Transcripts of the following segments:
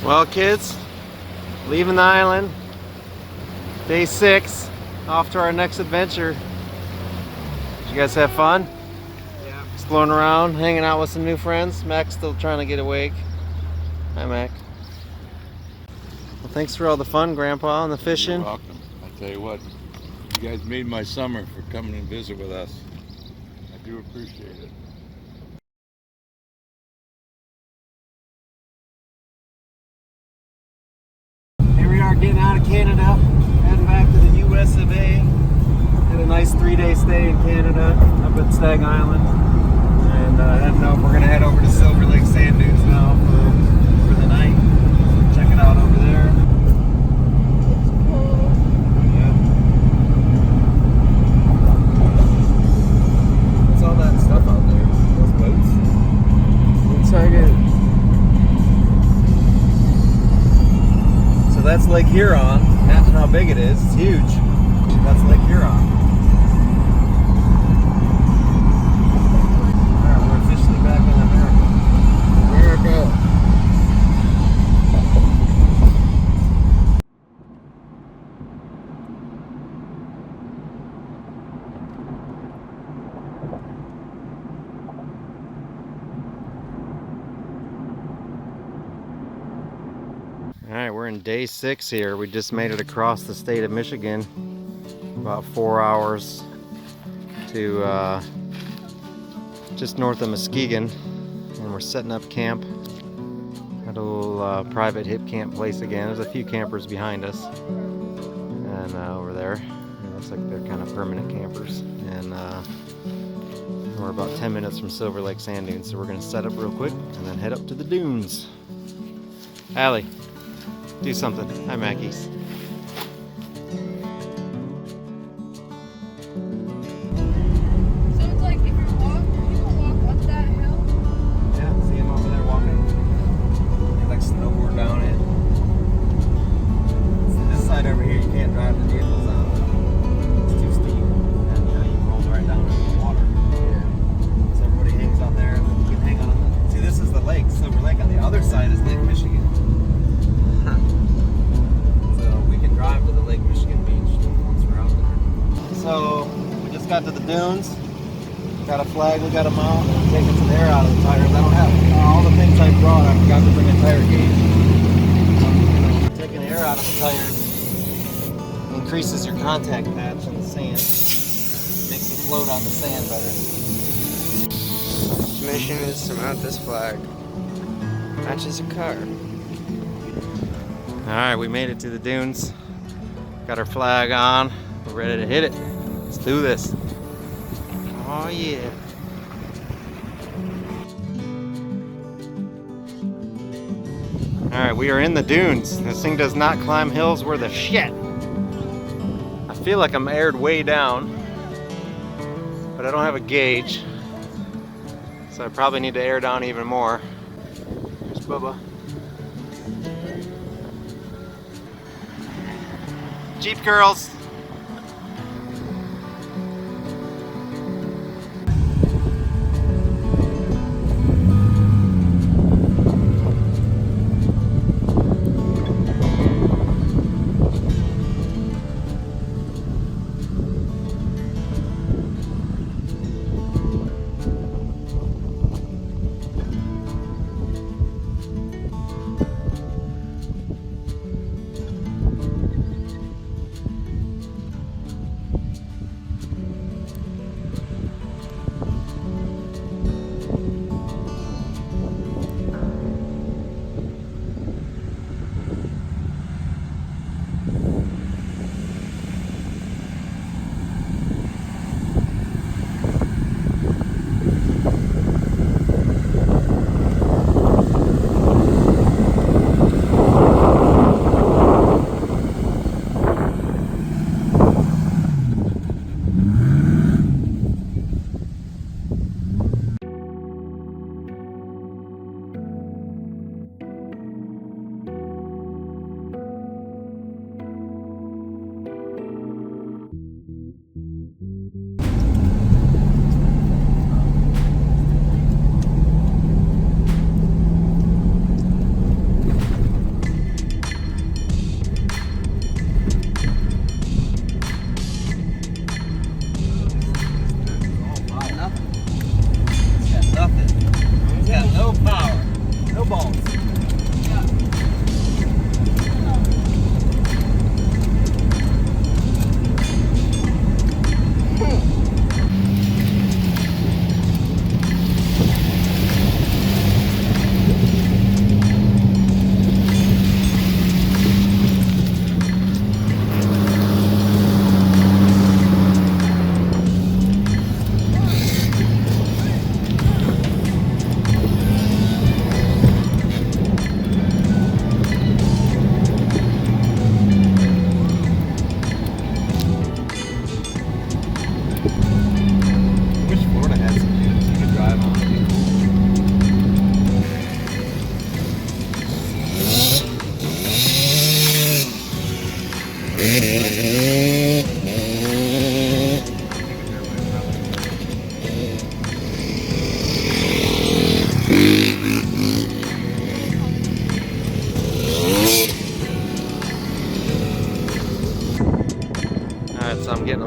Well, kids, leaving the island, day 6, off to our next adventure. Did you guys have fun? Yeah. Exploring around, hanging out with some new friends. Mac's still trying to get awake. Hi, Mac. Well, thanks for all the fun, Grandpa, and the fishing. You're welcome. I tell you what, you guys made my summer for coming and visit with us. I do appreciate it. Here we are getting out of Canada, heading back to the US of A. Had a nice 3-day stay in Canada, up at Stag Island. And heading over, we're gonna head over to Silver Lake Sand Dunes now for the night. Check it out over there. Yeah. What's all that stuff out there? Those boats? Looks like it. So that's Lake Huron. Imagine how big it is. It's huge. That's Lake Huron. Alright, we're officially back in America. America. Alright, we're in day 6 here. We just made it across the state of Michigan. About 4 hours to just north of Muskegon. And we're setting up camp at a little private hip camp place again. There's a few campers behind us. And over there. It looks like they're kind of permanent campers. And we're about 10 minutes from Silver Lake Sand Dunes. So we're going to set up real quick and then head up to the dunes. Allie. Do something. Hi, Mackies. So it's like if you're walking, people walk up that hill. Yeah, see him over there walking. They like snowboard down it. See, this side over here, you can't drive the vehicles on. It's too steep. And you roll right down into the water. Yeah. So everybody hangs on there, and then you can hang on the. See, this is the lake, Silver Lake. On the other side is Lake Michigan. So we can drive to the Lake Michigan beach once we're out there. So we just got to the dunes. Got a flag we got to mount and taking some air out of the tires. I don't have all the things I brought. I forgot to bring a tire gauge. Taking air out of the tires increases your contact patch in the sand. Makes you float on the sand better. Mission is to mount this flag. Matches a car. Alright, we made it to the dunes. Got our flag on. We're ready to hit it. Let's do this. Oh yeah. Alright, we are in the dunes. This thing does not climb hills worth a shit. I feel like I'm aired way down, but I don't have a gauge. So I probably need to air down even more. Here's Bubba. Jeep girls.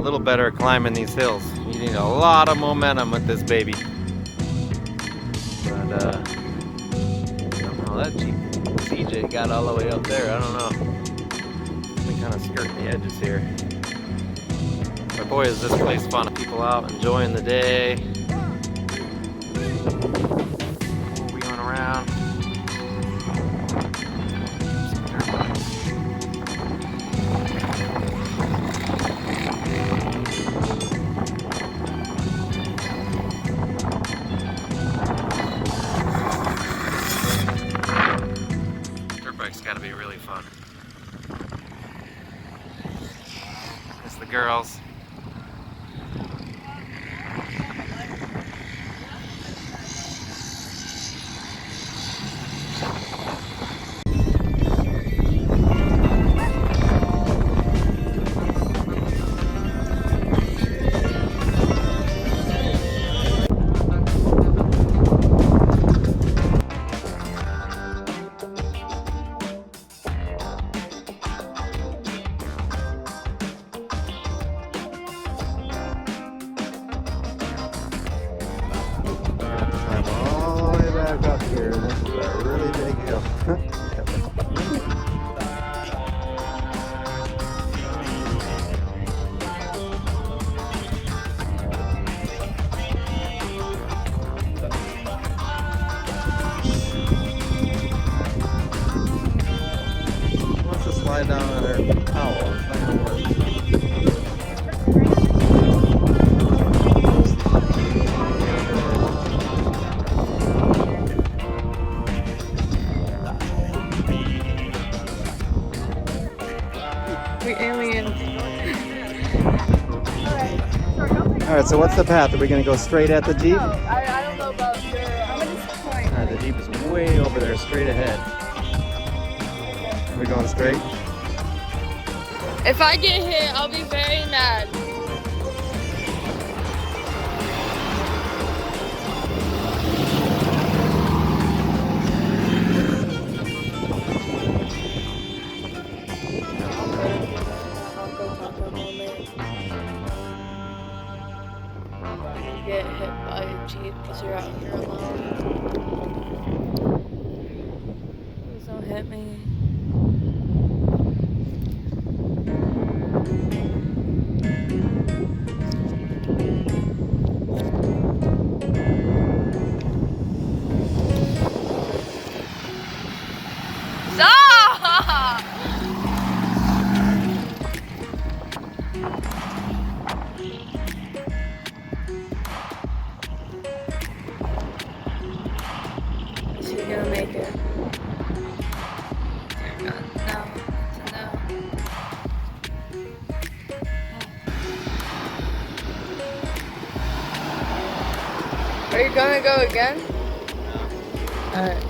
a little better at climbing these hills. You need a lot of momentum with this baby. But somehow that Jeep CJ got all the way up there. I don't know. We kind of skirt the edges here. But boy, is this place fun. People out enjoying the day. We're going around. Dirt bike's gotta be really fun. It's the girls. All the way back up here. This is a really big hill. Wants to slide down on her towel. It's not gonna work. We aliens. Alright, so what's the path? Are we going to go straight at the Jeep? I don't know about your. I'm at this point. Alright, the Jeep is way over there, straight ahead. Are we going straight? If I get hit, I'll be very mad. Get hit by a Jeep because you're out here alone. Please don't hit me. Stop! Is he gonna make it? Dear God, no. It's a no. Are you gonna go again? No. Alright.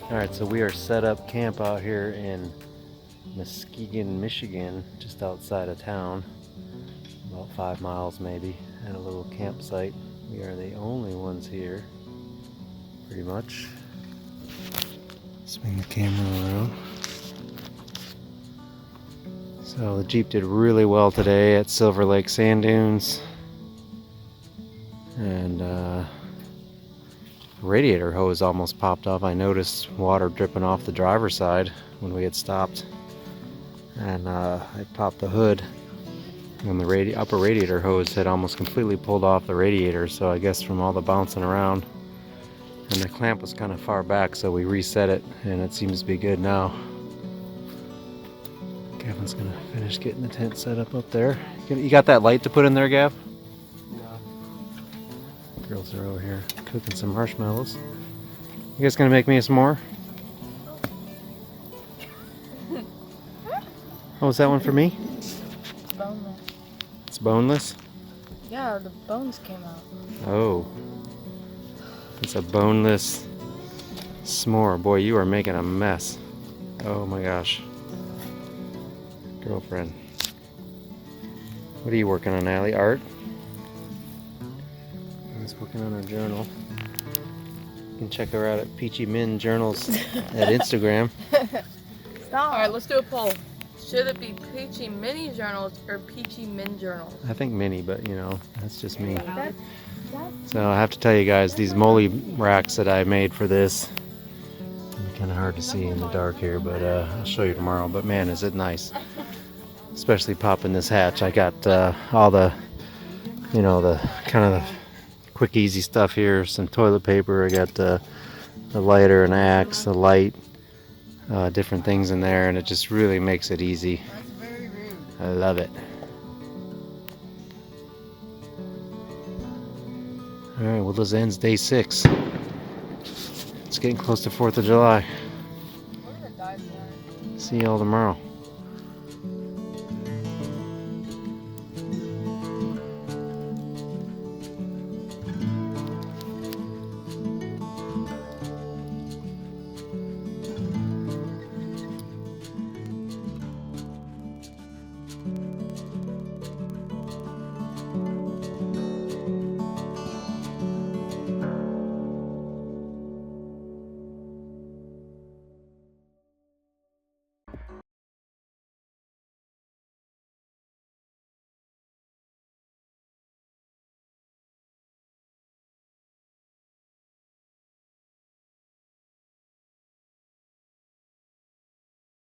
Alright, so we are set up camp out here in Muskegon, Michigan, just outside of town. About 5 miles maybe, at a little campsite. We are the only ones here, pretty much. Swing the camera around. So the Jeep did really well today at Silver Lake Sand Dunes. And radiator hose almost popped off. I noticed water dripping off the driver's side when we had stopped. And I popped the hood. And the upper radiator hose had almost completely pulled off the radiator, so I guess from all the bouncing around. And the clamp was kind of far back, so we reset it, and it seems to be good now. Gavin's gonna finish getting the tent set up there. You got that light to put in there, Gav? Yeah. Girls are over here cooking some marshmallows. You guys gonna make me a s'more? Oh, is that one for me? Boneless. It's boneless? Yeah, the bones came out. Oh. It's a boneless s'more. Boy, you are making a mess. Oh my gosh. Girlfriend. What are you working on, Allie? Art? I was working on her journal. You can check her out at Peachy Min Journals at Instagram. Stop. Alright, let's do a poll. Should it be Peachy Mini Journals or Peachy Min Journals? I think mini, but you know, that's just me. That's So I have to tell you guys, these molly racks that I made for this, kind of hard to see in the dark here, but I'll show you tomorrow. But man, is it nice. Especially popping this hatch. I got all the, you know, the kind of the quick easy stuff here. Some toilet paper. I got the lighter, an axe, a light, different things in there, and it just really makes it easy. That's very rude. I love it. Alright, well this ends day 6. It's getting close to 4th of July. We're gonna die tonight. See y'all tomorrow.